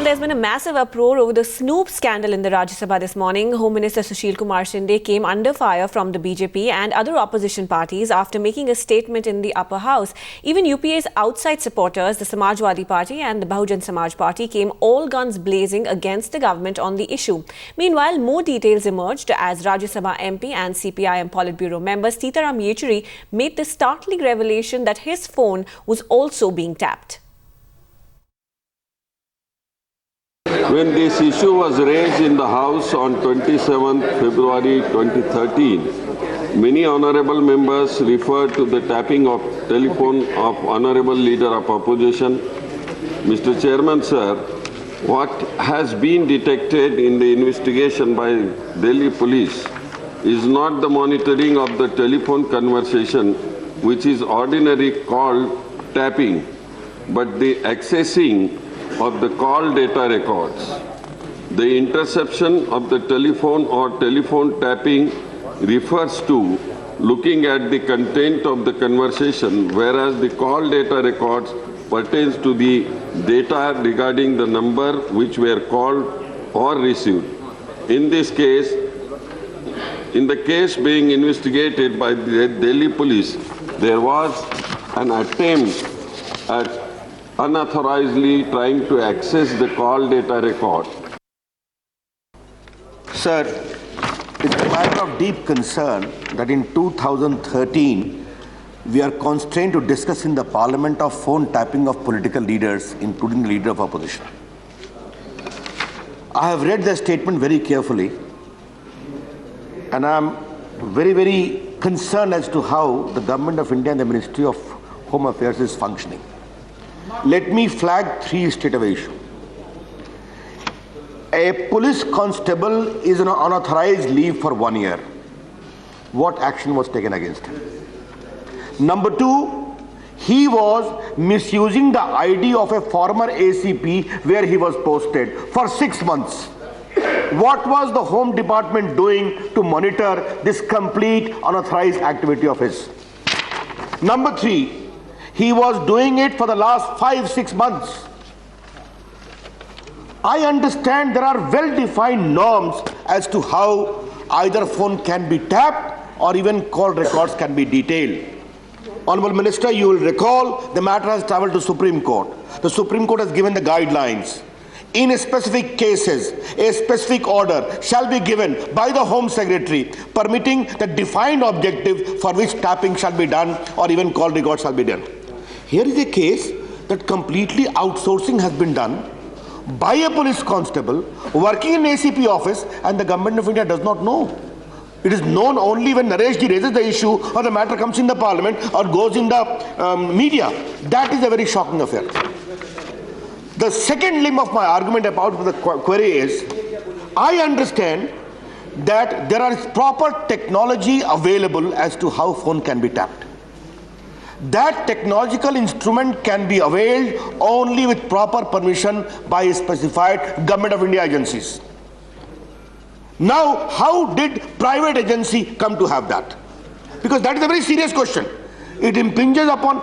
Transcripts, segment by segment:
Well, there's been a massive uproar over the Snoop scandal in the Rajya Sabha this morning. Home Minister Sushil Kumar Shinde came under fire from the BJP and other opposition parties after making a statement in the upper house. Even UPA's outside supporters, the Samajwadi Party and the Bahujan Samaj Party, came all guns blazing against the government on the issue. Meanwhile, more details emerged as Rajya Sabha MP and CPIM Politburo member Sitaram Yechury made the startling revelation that his phone was also being tapped. When this issue was raised in the House on 27 February 2013, many honourable members referred to the tapping of telephone of honourable leader of opposition. Mr. Chairman, sir, what has been detected in the investigation by Delhi police is not the monitoring of the telephone conversation, which is ordinarily called tapping, but the accessing of the call data records. The interception of the telephone or telephone tapping refers to looking at the content of the conversation, whereas the call data records pertains to the data regarding the number which were called or received. In this case, in the case being investigated by the Delhi police, there was an attempt at unauthorizedly trying to access the call data record. Sir, it's a matter of deep concern that in 2013, we are constrained to discuss in the parliament of phone tapping of political leaders, including the leader of opposition. I have read the statement very carefully, and I am very, very concerned as to how the government of India and the Ministry of Home Affairs is functioning. Let me flag three straightaway issues. A police constable is on unauthorized leave for 1 year. What action was taken against him? Number two, he was misusing the ID of a former ACP where he was posted for 6 months. What was the Home Department doing to monitor this complete unauthorized activity of his? Number three, he was doing it for the last 5-6 months. I understand there are well-defined norms as to how either phone can be tapped or even call records can be detailed. Honorable Minister, you will recall the matter has travelled to Supreme Court. The Supreme Court has given the guidelines. In specific cases, a specific order shall be given by the Home Secretary permitting the defined objective for which tapping shall be done or even call records shall be done. Here is a case that completely outsourcing has been done by a police constable working in ACP office, and the government of India does not know. It is known only when Naresh ji raises the issue or the matter comes in the parliament or goes in the media. That is a very shocking affair. The second limb of my argument about the query is, I understand that there is proper technology available as to how phone can be tapped. That technological instrument can be availed only with proper permission by specified Government of India agencies. Now, how did private agency come to have that? Because that is a very serious question. It impinges upon,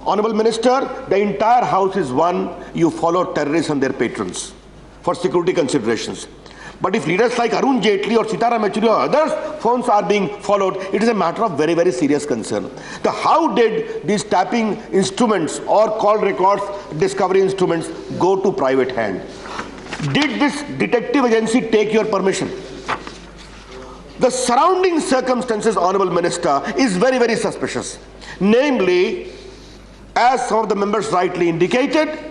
Honorable Minister, the entire house is one, you follow terrorists and their patrons for security considerations. But if leaders like Arun Jaitley or Sitaram Yechury or others' phones are being followed, it is a matter of very, very serious concern. How did these tapping instruments or call records discovery instruments go to private hand? Did this detective agency take your permission? The surrounding circumstances, Honorable Minister, is very, very suspicious. Namely, as some of the members rightly indicated,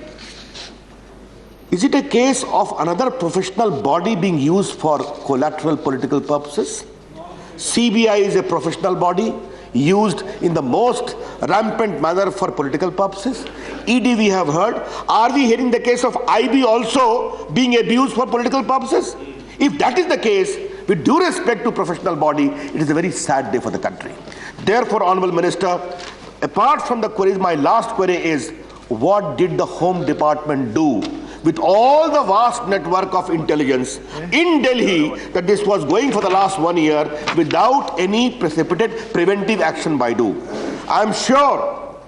is it a case of another professional body being used for collateral political purposes? CBI is a professional body used in the most rampant manner for political purposes. ED we have heard. Are we hearing the case of IB also being abused for political purposes? If that is the case, with due respect to professional body, it is a very sad day for the country. Therefore, Honorable Minister, apart from the queries, my last query is, what did the Home Department do with all the vast network of intelligence in Delhi that this was going for the last 1 year without any precipitate preventive action by do? I am sure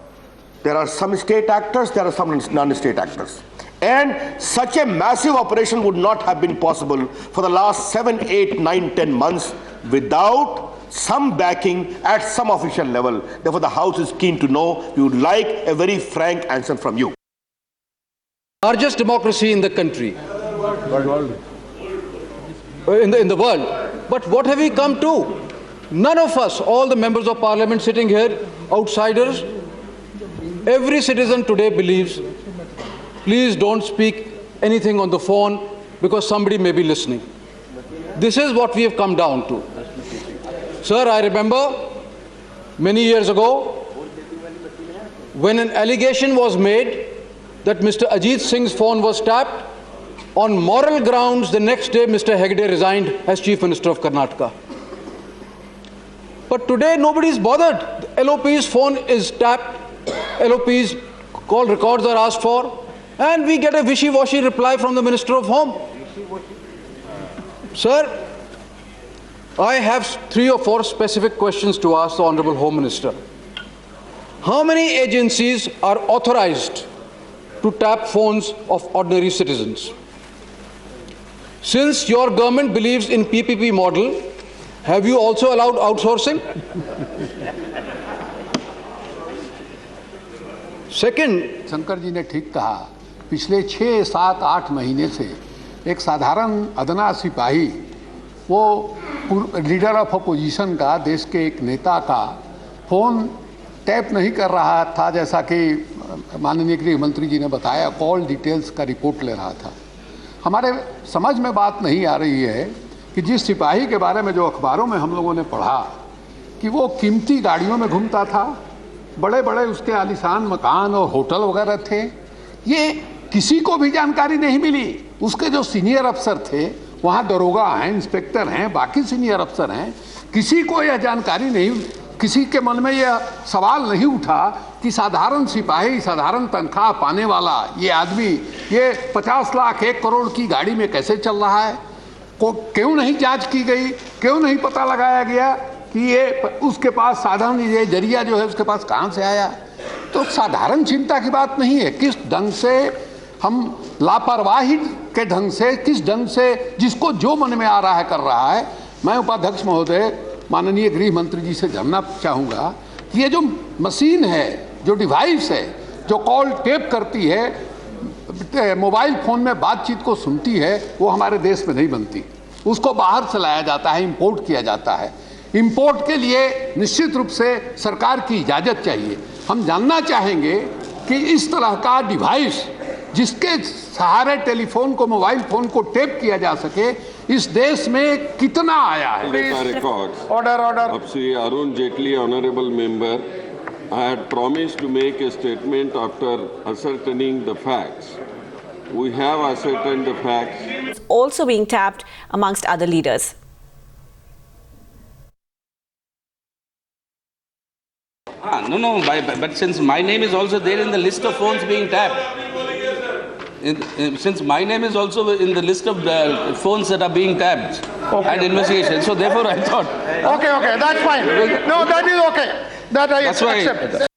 there are some state actors, there are some non-state actors. And such a massive operation would not have been possible for the last 7, 8, 9, 10 months without some backing at some official level. Therefore, the House is keen to know. We would like a very frank answer from you. Largest democracy in the country, in the world. But what have we come to? None of us, all the members of parliament sitting here, outsiders, every citizen today believes, please don't speak anything on the phone because somebody may be listening. This is what we have come down to. Sir, I remember many years ago when an allegation was made that Mr. Ajit Singh's phone was tapped. On moral grounds, the next day Mr. Hegde resigned as Chief Minister of Karnataka. But today nobody is bothered. LOP's phone is tapped, LOP's call records are asked for, and we get a wishy-washy reply from the Minister of Home. Sir, I have 3 or 4 specific questions to ask the Honorable Home Minister. How many agencies are authorized to tap phones of ordinary citizens? Since your government believes in PPP model, have you also allowed outsourcing? Second, Shankar ji ने ठीक कहा, पिछले 6, 7, 8 महीने से एक साधारण अदना सिपाही, वो लीडर ऑफ अपोजिशन का, देश के एक नेता का फोन टैप नहीं कर रहा था, जैसा कि माननीय गृह मंत्री जी ने बताया, कॉल डिटेल्स का रिपोर्ट ले रहा था। हमारे समझ में बात नहीं आ रही है कि जिस सिपाही के बारे में जो अखबारों में हम लोगों ने पढ़ा कि वो कीमती गाड़ियों में घूमता था, बड़े बड़े उसके आलीशान मकान और होटल वगैरह थे, ये किसी को भी जानकारी नहीं मिली। उसके जो सीनियर अफसर थे, वहाँ दरोगा हैं, इंस्पेक्टर हैं, बाकी सीनियर अफसर हैं, किसी को यह जानकारी नहीं, किसी के मन में यह सवाल नहीं उठा कि साधारण सिपाही, साधारण तनख्वाह पाने वाला ये आदमी ये 50 लाख 1 करोड़ की गाड़ी में कैसे चल रहा है, क्यों नहीं जांच की गई, क्यों नहीं पता लगाया गया कि ये उसके पास साधन, ये जरिया जो है उसके पास कहाँ से आया। तो साधारण चिंता की बात नहीं है। किस ढंग से हम लापरवाही के ढंग से, किस ढंग से जिसको जो मन में आ रहा है कर रहा है। मैं उपाध्यक्ष महोदय, माननीय गृह मंत्री जी से जानना चाहूँगा कि ये जो मशीन है, जो डिवाइस है, जो कॉल टेप करती है, मोबाइल फ़ोन में बातचीत को सुनती है, वो हमारे देश में नहीं बनती, उसको बाहर से लाया जाता है, इंपोर्ट किया जाता है। इंपोर्ट के लिए निश्चित रूप से सरकार की इजाज़त चाहिए। हम जानना चाहेंगे कि इस तरह का डिवाइस जिसके सहारे टेलीफोन को, मोबाइल फोन को टेप किया जा सके, इस देश में कितना आया है। Order of Sri Arun Jaitley, honorable member, I had promised to make a statement after ascertaining the facts. We have ascertained the facts. Also being tapped amongst other leaders. No, but since my name is also there in the list of phones being tapped, since my name is also in the list of phones that are being tapped and investigation, so therefore I thought. Okay, that's fine. No, that is okay. That I accept.